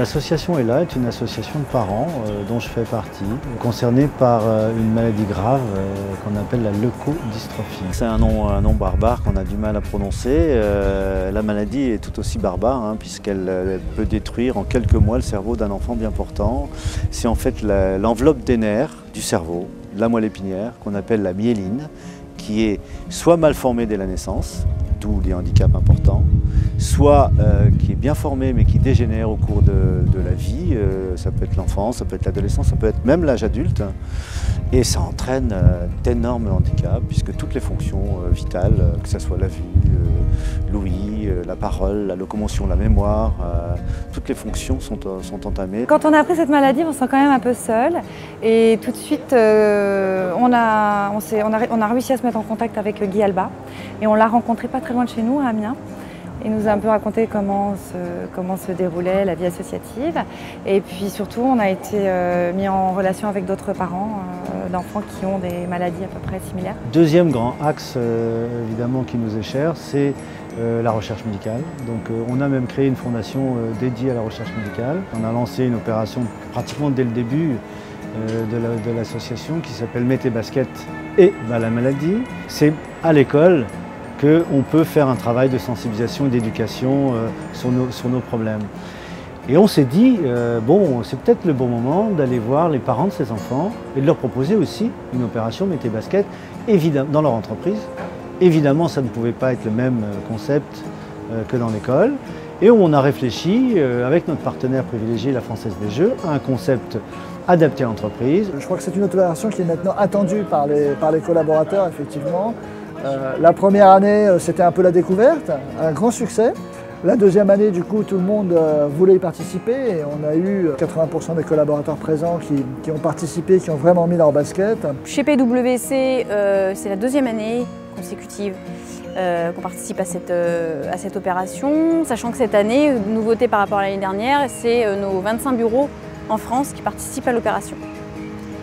L'association ELA est une association de parents dont je fais partie, concernés par une maladie grave qu'on appelle la leukodystrophie. C'est un nom barbare qu'on a du mal à prononcer. La maladie est tout aussi barbare puisqu'elle peut détruire en quelques mois le cerveau d'un enfant bien portant. C'est en fait l'enveloppe des nerfs du cerveau, de la moelle épinière, qu'on appelle la myéline, qui est soit mal formée dès la naissance, d'où les handicaps importants, soit qui est bien formé mais qui dégénère au cours de la vie. Ça peut être l'enfance, ça peut être l'adolescence, ça peut être même l'âge adulte. Et ça entraîne d'énormes handicaps puisque toutes les fonctions vitales, que ce soit la vue, l'ouïe, la parole, la locomotion, la mémoire, toutes les fonctions sont entamées. Quand on a appris cette maladie, on se sent quand même un peu seul. Et tout de suite, on a réussi à se mettre en contact avec Guy Alba. Et on l'a rencontré pas très loin de chez nous, à Amiens. Il nous a un peu raconté comment se déroulait la vie associative. Et puis surtout, on a été mis en relation avec d'autres parents d'enfants qui ont des maladies à peu près similaires. Deuxième grand axe, évidemment, qui nous est cher, c'est la recherche médicale. Donc on a même créé une fondation dédiée à la recherche médicale. On a lancé une opération pratiquement dès le début de l'association qui s'appelle Mettez Basket et la maladie. C'est à l'école qu'on peut faire un travail de sensibilisation et d'éducation sur nos problèmes. Et on s'est dit, bon, c'est peut-être le bon moment d'aller voir les parents de ces enfants et de leur proposer aussi une opération Mettez Basket dans leur entreprise. Évidemment, ça ne pouvait pas être le même concept que dans l'école. Et on a réfléchi, avec notre partenaire privilégié, la Française des Jeux, à un concept adapté à l'entreprise. Je crois que c'est une opération qui est maintenant attendue par les collaborateurs, effectivement. La première année, c'était un peu la découverte, un grand succès. La deuxième année, du coup, tout le monde voulait y participer et on a eu 80% des collaborateurs présents qui ont participé, qui ont vraiment mis leur basket. Chez PwC, c'est la deuxième année consécutive qu'on participe à cette opération, sachant que cette année, nouveauté par rapport à l'année dernière, c'est nos 25 bureaux en France qui participent à l'opération.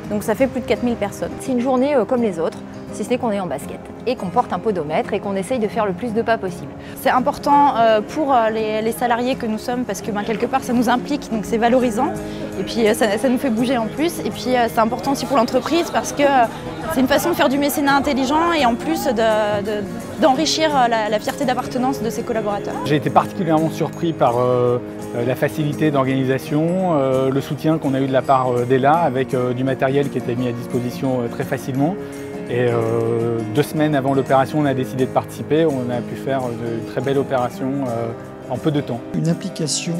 Donc ça fait plus de 4000 personnes. C'est une journée comme les autres, si ce n'est qu'on est en basket et qu'on porte un podomètre et qu'on essaye de faire le plus de pas possible. C'est important pour les salariés que nous sommes parce que quelque part ça nous implique, donc c'est valorisant et puis ça nous fait bouger en plus. Et puis c'est important aussi pour l'entreprise parce que c'est une façon de faire du mécénat intelligent et en plus d'enrichir la fierté d'appartenance de ses collaborateurs. J'ai été particulièrement surpris par la facilité d'organisation, le soutien qu'on a eu de la part d'ELA avec du matériel qui était mis à disposition très facilement. Et 2 semaines avant l'opération, on a décidé de participer. On a pu faire de très belles opérations en peu de temps. Une implication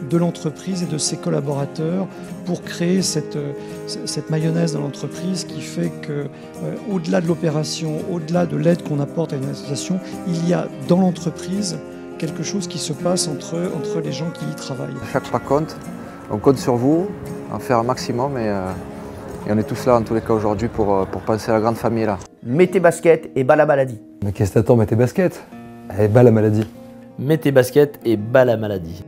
de l'entreprise et de ses collaborateurs pour créer cette mayonnaise dans l'entreprise qui fait qu'au-delà de l'opération, au-delà de l'aide qu'on apporte à une association, il y a dans l'entreprise quelque chose qui se passe entre les gens qui y travaillent. Chaque pas compte, on compte sur vous, en faire un maximum et on est tous là en tous les cas aujourd'hui pour penser à la grande famille là. Mettez basket et bas la maladie. Mais qu'est-ce que t'attends, mettez basket et bas la maladie. Mettez basket et bas la maladie.